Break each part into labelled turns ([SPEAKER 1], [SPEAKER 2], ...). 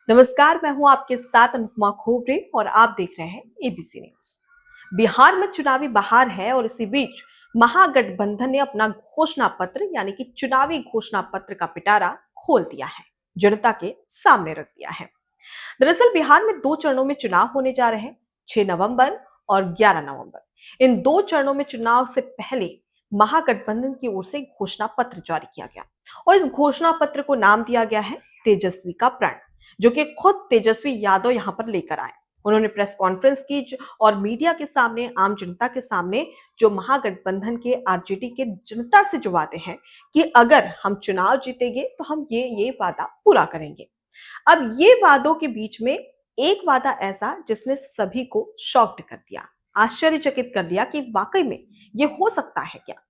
[SPEAKER 1] नमस्कार, मैं हूं आपके साथ अनुपमा खोबरे और आप देख रहे हैं एबीसी न्यूज। बिहार में चुनावी बहार है और इसी बीच महागठबंधन ने अपना घोषणा पत्र यानी कि चुनावी घोषणा पत्र का पिटारा खोल दिया है, जनता के सामने रख दिया है। दरअसल बिहार में 2 चरणों में चुनाव होने जा रहे हैं, 6 नवंबर और 11 नवंबर। इन 2 चरणों में चुनाव से पहले महागठबंधन की ओर से घोषणा पत्र जारी किया गया और इस घोषणा पत्र को नाम दिया गया है तेजस्वी का प्रण, जो कि खुद तेजस्वी यादव यहां पर लेकर आए। उन्होंने प्रेस कॉन्फ्रेंस की और मीडिया के सामने, आम जनता के सामने जो महागठबंधन के आरजेडी के जनता से जो वादे हैं कि अगर हम चुनाव जीतेंगे तो हम ये वादा पूरा करेंगे। अब ये वादों के बीच में एक वादा ऐसा जिसने सभी को शॉक्ड कर दिया, आश्चर्यचकित कर दिया कि वाकई में ये हो सकता है क्या।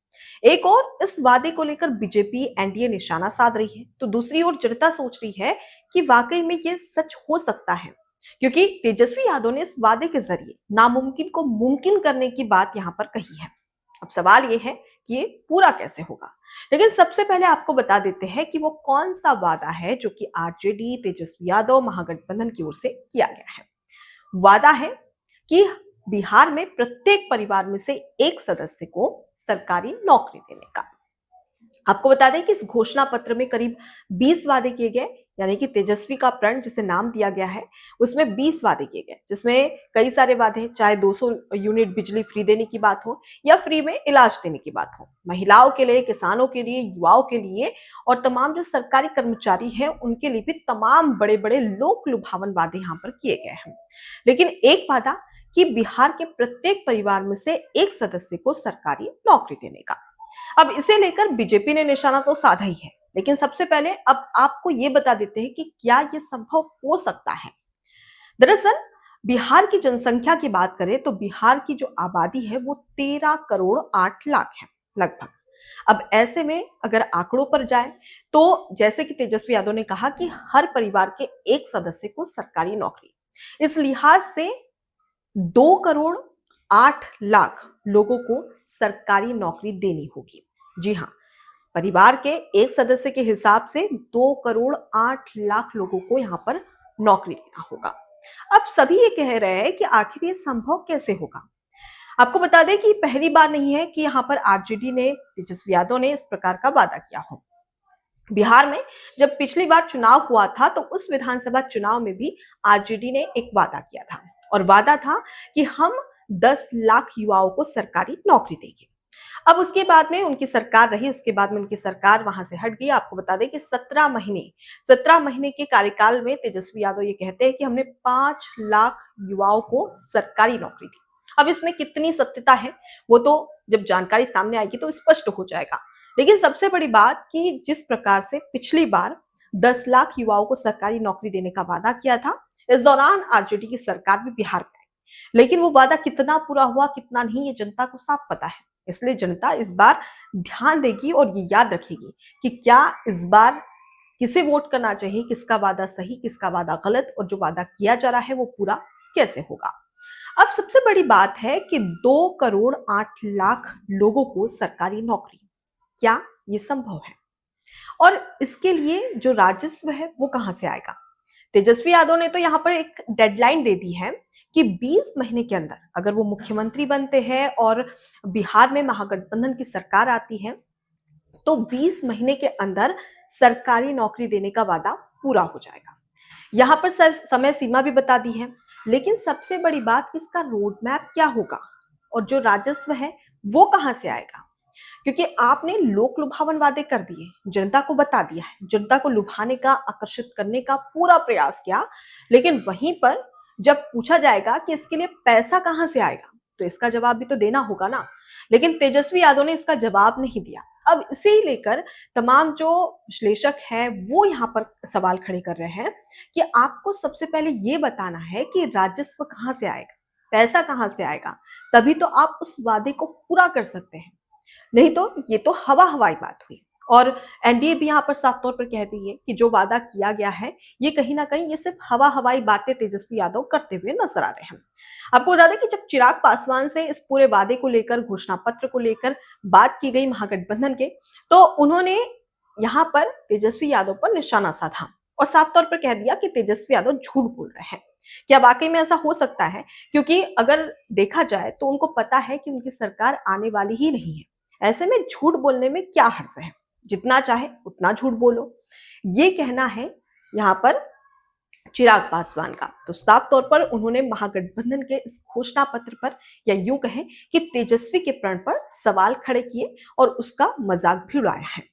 [SPEAKER 1] एक और इस वादे को लेकर बीजेपी एनडीए निशाना साध रही है, तो दूसरी ओर जनता सोच रही है कि वाकई में ये सच हो सकता है, क्योंकि तेजस्वी यादव ने इस वादे के जरिए नामुमकिन को मुमकिन करने की बात यहां पर कही है। अब सवाल ये है कि ये पूरा कैसे होगा। लेकिन सबसे पहले आपको बता देते हैं कि वो कौन सा वादा है जो कि आरजेडी, तेजस्वी यादव महागठबंधन की ओर से किया गया है। वादा है कि बिहार में प्रत्येक परिवार में से एक सदस्य को सरकारी नौकरी देने का। आपको बता दें कि इस घोषणा पत्र में करीब 20 वादे किए गए, यानी कि तेजस्वी का प्रण जिसे नाम दिया गया है उसमें 20 वादे किए गए, जिसमें कई सारे वादे हैं, चाहे 200 यूनिट बिजली फ्री देने की बात हो या फ्री में इलाज देने की बात हो, महिलाओं के लिए, किसानों के लिए, युवाओं के लिए और तमाम जो सरकारी कर्मचारी हैं उनके लिए भी तमाम बड़े बड़े लोक लुभावन वादे यहाँ पर किए गए हैं। लेकिन एक वादा कि बिहार के प्रत्येक परिवार में से एक सदस्य को सरकारी नौकरी देने का। अब इसे लेकर बीजेपी ने निशाना तो साधा ही है, लेकिन सबसे पहले अब आपको ये बता देते हैं कि क्या ये संभव हो सकता है। दरअसल बिहार की जनसंख्या की बात करें तो बिहार की जो आबादी है वो 13 करोड़ 8 लाख है लगभग। अब ऐसे में अगर आंकड़ों पर जाए तो जैसे कि तेजस्वी यादव ने कहा कि हर परिवार के एक सदस्य को सरकारी नौकरी, इस लिहाज से 2 करोड़ 8 लाख लोगों को सरकारी नौकरी देनी होगी। जी हाँ, परिवार के एक सदस्य के हिसाब से 2 करोड़ 8 लाख लोगों को यहाँ पर नौकरी देना होगा। अब सभी ये कह रहे हैं कि आखिर ये संभव कैसे होगा। आपको बता दें कि पहली बार नहीं है कि यहाँ पर आरजेडी ने, तेजस्वी यादव ने इस प्रकार का वादा किया हो। बिहार में जब पिछली बार चुनाव हुआ था तो उस विधानसभा चुनाव में भी आरजेडी ने एक वादा किया था और वादा था कि हम 10 लाख युवाओं को सरकारी नौकरी देंगे। अब उसके बाद में उनकी सरकार रही, उसके बाद में उनकी सरकार वहां से हट गई। आपको बता दें कि 17 महीने के कार्यकाल में तेजस्वी यादव ये कहते हैं कि हमने 5 लाख युवाओं को सरकारी नौकरी दी। अब इसमें कितनी सत्यता है वो तो जब जानकारी सामने आएगी तो स्पष्ट हो जाएगा। लेकिन सबसे बड़ी बात कि जिस प्रकार से पिछली बार 10 लाख युवाओं को सरकारी नौकरी देने का वादा किया था, इस दौरान आरजेडी की सरकार भी बिहार में आई, लेकिन वो वादा कितना पूरा हुआ कितना नहीं ये जनता को साफ पता है। इसलिए जनता इस बार ध्यान देगी और ये याद रखेगी कि क्या इस बार किसे वोट करना चाहिए, किसका वादा सही, किसका वादा गलत और जो वादा किया जा रहा है वो पूरा कैसे होगा। अब सबसे बड़ी बात है कि 2 करोड़ 8 लाख लोगों को सरकारी नौकरी, क्या ये संभव है? और इसके लिए जो राजस्व है वो कहां से आएगा? तेजस्वी यादव ने तो यहाँ पर एक डेडलाइन दे दी है कि 20 महीने के अंदर अगर वो मुख्यमंत्री बनते हैं और बिहार में महागठबंधन की सरकार आती है तो 20 महीने के अंदर सरकारी नौकरी देने का वादा पूरा हो जाएगा। यहाँ पर समय सीमा भी बता दी है। लेकिन सबसे बड़ी बात कि इसका रोड मैप क्या होगा और जो राजस्व है वो कहां से आएगा, क्योंकि आपने लोक लुभावन वादे कर दिए, जनता को बता दिया है, जनता को लुभाने का, आकर्षित करने का पूरा प्रयास किया, लेकिन वहीं पर जब पूछा जाएगा कि इसके लिए पैसा कहां से आएगा तो इसका जवाब भी तो देना होगा ना। लेकिन तेजस्वी यादव ने इसका जवाब नहीं दिया। अब इसे ही लेकर तमाम जो विश्लेषक हैं वो यहाँ पर सवाल खड़े कर रहे हैं कि आपको सबसे पहले ये बताना है कि राजस्व कहां से आएगा, पैसा कहां से आएगा, तभी तो आप उस वादे को पूरा कर सकते हैं। नहीं तो ये तो हवा हवाई बात हुई। और एनडीए भी यहाँ पर साफ तौर पर कहती है कि जो वादा किया गया है ये कहीं ना कहीं ये सिर्फ हवा हवाई बातें तेजस्वी यादव करते हुए नजर आ रहे हैं। आपको बता दें कि जब चिराग पासवान से इस पूरे वादे को लेकर, घोषणा पत्र को लेकर बात की गई महागठबंधन के, तो उन्होंने यहाँ पर तेजस्वी यादव पर निशाना साधा और साफ तौर पर कह दिया कि तेजस्वी यादव झूठ बोल रहे हैं। क्या वाकई में ऐसा हो सकता है? क्योंकि अगर देखा जाए तो उनको पता है कि उनकी सरकार आने वाली ही नहीं है। ऐसे में झूठ बोलने में क्या हर्ज है? जितना चाहे उतना झूठ बोलो, ये कहना है यहाँ पर चिराग पासवान का। तो साफ तौर पर उन्होंने महागठबंधन के इस घोषणा पत्र पर, या यूं कहें कि तेजस्वी के प्रण पर सवाल खड़े किए और उसका मजाक भी उड़ाया है।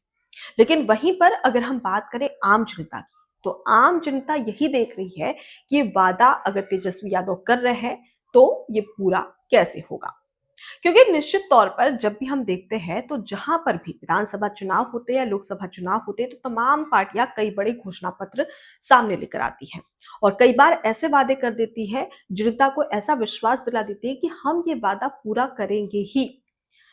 [SPEAKER 1] लेकिन वहीं पर अगर हम बात करें आम जनता की, तो आम जनता यही देख रही है कि वादा अगर तेजस्वी यादव कर रहे हैं तो ये पूरा कैसे होगा। क्योंकि निश्चित तौर पर जब भी हम देखते हैं तो जहां पर भी विधानसभा चुनाव होते हैं या लोकसभा चुनाव होते हैं तो तमाम पार्टियां कई बड़े घोषणा पत्र सामने लेकर आती हैं और कई बार ऐसे वादे कर देती है, जनता को ऐसा विश्वास दिला देती है कि हम ये वादा पूरा करेंगे ही।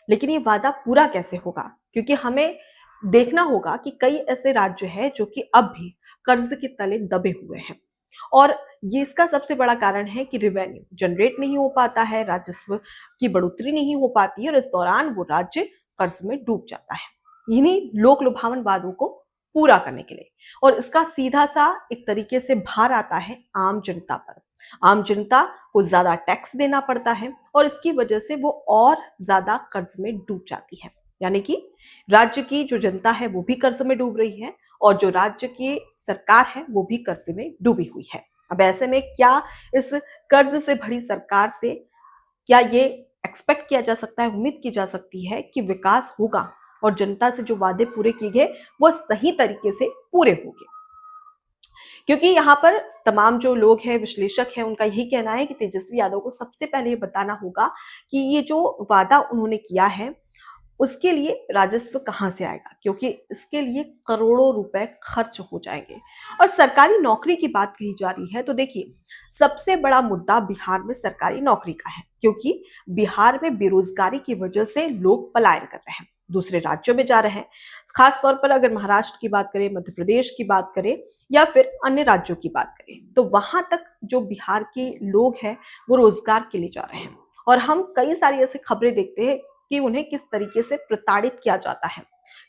[SPEAKER 1] लेकिन ये वादा पूरा कैसे होगा? क्योंकि हमें देखना होगा कि कई ऐसे राज्य हैं जो कि अब भी कर्ज के तले दबे हुए हैं और ये इसका सबसे बड़ा कारण है कि रेवेन्यू जनरेट नहीं हो पाता है, राजस्व की बढ़ोतरी नहीं हो पाती है और इस दौरान वो राज्य कर्ज में डूब जाता है इन्हीं लोक लुभावन वादों को पूरा करने के लिए। और इसका सीधा सा एक तरीके से भार आता है आम जनता पर। आम जनता को ज्यादा टैक्स देना पड़ता है और इसकी वजह से वो और ज्यादा कर्ज में डूब जाती है। यानी कि राज्य की जो जनता है वो भी कर्ज में डूब रही है और जो राज्य की सरकार है वो भी कर्ज में डूबी हुई है। अब ऐसे में क्या इस कर्ज से भरी सरकार से क्या ये एक्सपेक्ट किया जा सकता है, उम्मीद की जा सकती है कि विकास होगा और जनता से जो वादे पूरे किए गए वो सही तरीके से पूरे होंगे? क्योंकि यहाँ पर तमाम जो लोग हैं, विश्लेषक हैं, उनका यही कहना है कि तेजस्वी यादव को सबसे पहले ये बताना होगा कि ये जो वादा उन्होंने किया है उसके लिए राजस्व कहाँ से आएगा, क्योंकि इसके लिए करोड़ों रुपए खर्च हो जाएंगे। और सरकारी नौकरी की बात कही जा रही है तो देखिए, सबसे बड़ा मुद्दा बिहार में सरकारी नौकरी का है, क्योंकि बिहार में बेरोजगारी की वजह से लोग पलायन कर रहे हैं, दूसरे राज्यों में जा रहे हैं। खास तौर पर अगर महाराष्ट्र की बात करें, मध्य प्रदेश की बात करें या फिर अन्य राज्यों की बात करें तो वहां तक जो बिहार के लोग हैं वो रोजगार के लिए जा रहे हैं। और हम कई सारी ऐसी खबरें देखते हैं कि उन्हें किस तरीके से प्रताड़ित किया जाता है।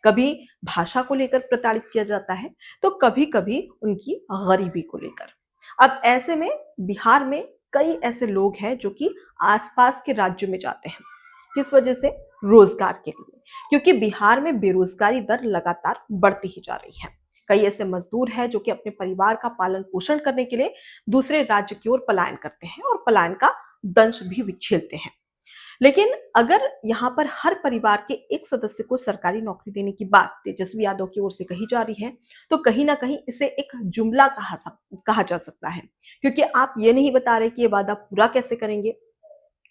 [SPEAKER 1] कभी भाषा को लेकर प्रताड़ित किया जाता है तो कभी कभी उनकी गरीबी को लेकर। अब ऐसे में बिहार में कई ऐसे लोग हैं जो कि आसपास के राज्यों में जाते हैं। किस वजह से? रोजगार के लिए, क्योंकि बिहार में बेरोजगारी दर लगातार बढ़ती ही जा रही है। कई ऐसे मजदूर हैं जो कि अपने परिवार का पालन पोषण करने के लिए दूसरे राज्य की ओर पलायन करते हैं और पलायन का दंश भी झेलते हैं। लेकिन अगर यहाँ पर हर परिवार के एक सदस्य को सरकारी नौकरी देने की बात तेजस्वी यादव की ओर से कही जा रही है तो कहीं ना कहीं इसे एक जुमला कहा जा सकता है, क्योंकि आप ये नहीं बता रहे कि ये वादा पूरा कैसे करेंगे।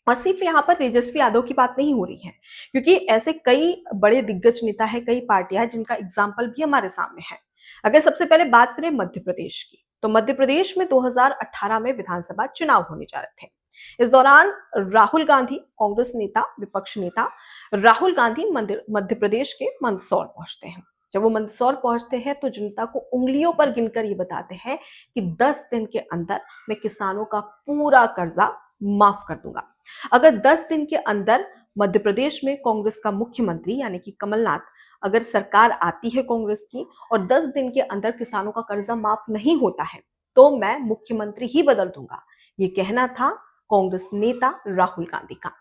[SPEAKER 1] और सिर्फ यहाँ पर तेजस्वी यादव की बात नहीं हो रही है, क्योंकि ऐसे कई बड़े दिग्गज नेता है, कई पार्टियां हैं जिनका एग्जाम्पल भी हमारे सामने है। अगर सबसे पहले बात करें मध्य प्रदेश की, तो मध्य प्रदेश में 2018 में विधानसभा चुनाव होने जा रहे थे। इस दौरान राहुल गांधी, कांग्रेस नेता, विपक्ष नेता राहुल गांधी मध्य प्रदेश के मंदसौर पहुंचते हैं। जब वो मंदसौर पहुंचते हैं तो जनता को उंगलियों पर गिनकर ये बताते हैं कि 10 दिन के अंदर मैं किसानों का पूरा कर्जा माफ कर दूंगा। अगर 10 दिन के अंदर मध्य प्रदेश में कांग्रेस का मुख्यमंत्री यानी कि कमलनाथ, अगर सरकार आती है कांग्रेस की और 10 दिन के अंदर किसानों का कर्जा माफ नहीं होता है तो मैं मुख्यमंत्री ही बदल दूंगा। ये कहना था कांग्रेस नेता राहुल गांधी का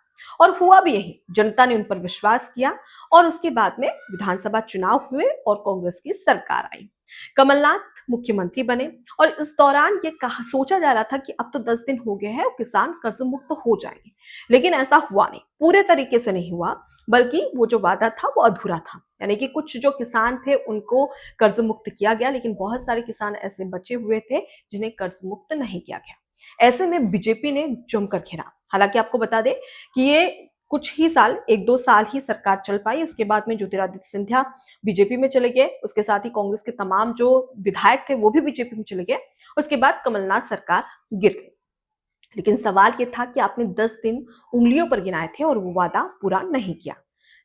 [SPEAKER 1] और हुआ भी यही। जनता ने उन पर विश्वास किया और उसके बाद में विधानसभा चुनाव हुए और कांग्रेस की सरकार आई, कमलनाथ मुख्यमंत्री बने। और इस दौरान ये कहा सोचा जा रहा था कि अब तो 10 दिन हो गए हैं और किसान कर्ज मुक्त हो जाएंगे, लेकिन ऐसा हुआ नहीं, पूरे तरीके से नहीं हुआ, बल्कि वो जो वादा था वो अधूरा था। यानी कि कुछ जो किसान थे उनको कर्ज मुक्त किया गया, लेकिन बहुत सारे किसान ऐसे बचे हुए थे जिन्हें कर्ज मुक्त नहीं किया गया। ऐसे में बीजेपी ने जमकर घेरा। हालांकि आपको बता दें कि ये कुछ ही साल, 1-2 साल ही सरकार चल पाई, उसके बाद में ज्योतिरादित्य सिंधिया बीजेपी में चले गए, उसके साथ ही कांग्रेस के तमाम जो विधायक थे वो भी बीजेपी में चले गए। उसके बाद कमलनाथ सरकार गिर गई। लेकिन सवाल ये था कि आपने 10 दिन उंगलियों पर गिनाए थे और वो वादा पूरा नहीं किया,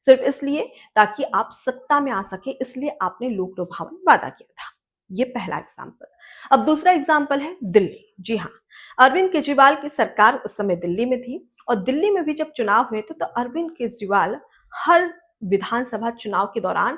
[SPEAKER 1] सिर्फ इसलिए ताकि आप सत्ता में आ सके, इसलिए आपने लोक लुभावन वादा किया था। ये पहला एग्जाम्पल। अब दूसरा एग्जाम्पल है दिल्ली। जी हाँ, अरविंद केजरीवाल की सरकार उस समय दिल्ली में थी और दिल्ली में भी जब चुनाव हुए तो अरविंद केजरीवाल हर विधानसभा चुनाव के दौरान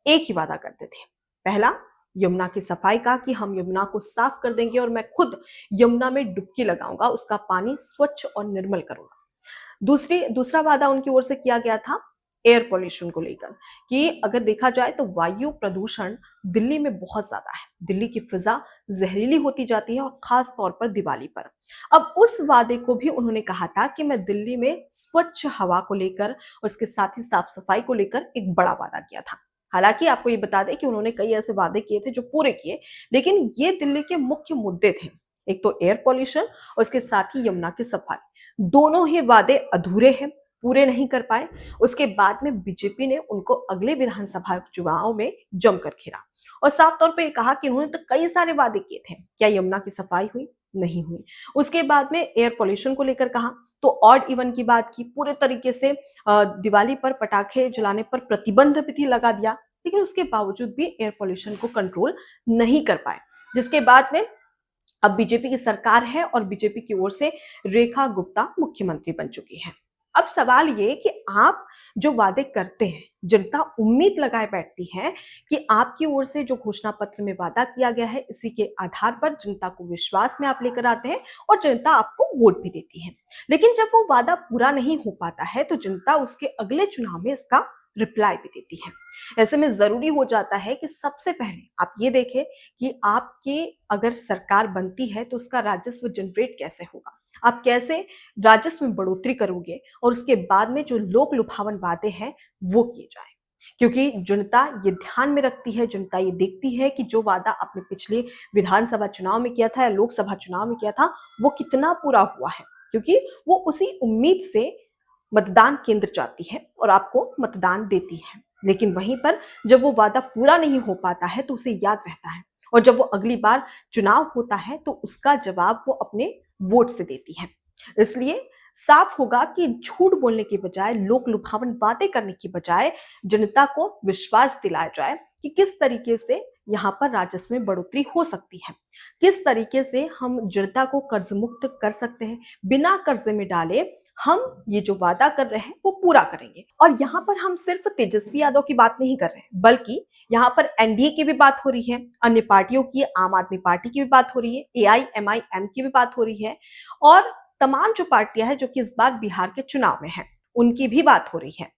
[SPEAKER 1] एक ही वादा करते थे। पहला, यमुना की सफाई का कि हम यमुना को साफ कर देंगे और मैं खुद यमुना में डुबकी लगाऊंगा, उसका पानी स्वच्छ और निर्मल करूंगा। दूसरा वादा उनकी ओर से किया गया था एयर पॉल्यूशन को लेकर कि अगर देखा जाए तो वायु प्रदूषण दिल्ली में बहुत ज्यादा है। दिल्ली की फिजा जहरीली होती जाती है और खास तौर पर दिवाली पर। अब उस वादे को भी उन्होंने कहा था कि मैं दिल्ली में स्वच्छ हवा को लेकर, उसके साथ ही साफ सफाई को लेकर एक बड़ा वादा किया था। हालांकि आपको ये बता दें कि उन्होंने कई ऐसे वादे किए थे जो पूरे किए, लेकिन ये दिल्ली के मुख्य मुद्दे थे। एक तो एयर पॉल्यूशन और उसके साथ ही यमुना की सफाई। दोनों ही वादे अधूरे हैं, पूरे नहीं कर पाए। उसके बाद में बीजेपी ने उनको अगले विधानसभा चुनाव में जमकर घेरा और साफ तौर पे ये कहा कि उन्होंने तो कई सारे वादे किए थे, क्या यमुना की सफाई हुई? नहीं हुई। उसके बाद में एयर पोल्यूशन को लेकर कहा तो ऑड इवन की बात की, पूरे तरीके से दिवाली पर पटाखे जलाने पर प्रतिबंध भी लगा दिया, लेकिन उसके बावजूद भी एयर पोल्यूशन को कंट्रोल नहीं कर पाए। जिसके बाद में अब बीजेपी की सरकार है और बीजेपी की ओर से रेखा गुप्ता मुख्यमंत्री बन चुकी है। अब सवाल ये कि आप जो वादे करते हैं, जनता उम्मीद लगाए बैठती है कि आपकी ओर से जो घोषणा पत्र में वादा किया गया है, इसी के आधार पर जनता को विश्वास में आप लेकर आते हैं और जनता आपको वोट भी देती है। लेकिन जब वो वादा पूरा नहीं हो पाता है तो जनता उसके अगले चुनाव में इसका रिप्लाई भी देती है। ऐसे में जरूरी हो जाता है कि सबसे पहले आप ये देखें कि आपकी अगर सरकार बनती है तो उसका राजस्व जनरेट कैसे होगा, आप कैसे राजस्व में बढ़ोतरी करोगे और उसके बाद में जो लोक लुभावन वादे हैं वो किए जाए। क्योंकि जनता ये ध्यान में रखती है, जनता ये देखती है कि जो वादा आपने पिछले विधानसभा चुनाव में किया था या लोकसभा चुनाव में किया था वो कितना पूरा हुआ है। क्योंकि वो उसी उम्मीद से मतदान केंद्र जाती है और आपको मतदान देती है। लेकिन वहीं पर जब वो वादा पूरा नहीं हो पाता है तो उसे याद रहता है और जब वो अगली बार चुनाव होता है तो उसका जवाब वो अपने वोट से देती है। इसलिए साफ होगा कि झूठ बोलने के बजाय, लोक लुभावन बातें करने की बजाय जनता को विश्वास दिलाया जाए कि किस तरीके से यहाँ पर राजस्व में बढ़ोतरी हो सकती है, किस तरीके से हम जनता को कर्ज मुक्त कर सकते हैं, बिना कर्जे में डाले हम ये जो वादा कर रहे हैं वो पूरा करेंगे। और यहाँ पर हम सिर्फ तेजस्वी यादव की बात नहीं कर रहे हैं, बल्कि यहाँ पर एनडीए की भी बात हो रही है, अन्य पार्टियों की, आम आदमी पार्टी की भी बात हो रही है, एआईएमआईएम की भी बात हो रही है और तमाम जो पार्टियां हैं जो कि इस बार बिहार के चुनाव में हैं, उनकी भी बात हो रही है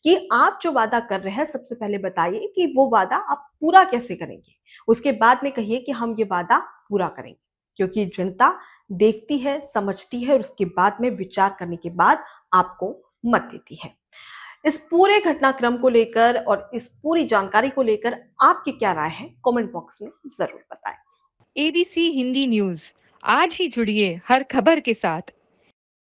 [SPEAKER 1] कि आप जो वादा कर रहे हैं सबसे पहले बताइए कि वो वादा आप पूरा कैसे करेंगे। उसके बाद में कहिए कि हम ये वादा पूरा करेंगे। क्योंकि जनता देखती है, समझती है और उसके बाद में विचार करने के बाद आपको मत देती है। इस पूरे घटनाक्रम को लेकर और इस पूरी जानकारी को लेकर आपकी क्या राय है, कमेंट बॉक्स में जरूर बताएं।
[SPEAKER 2] एबीसी हिंदी न्यूज, आज ही जुड़िए हर खबर के साथ।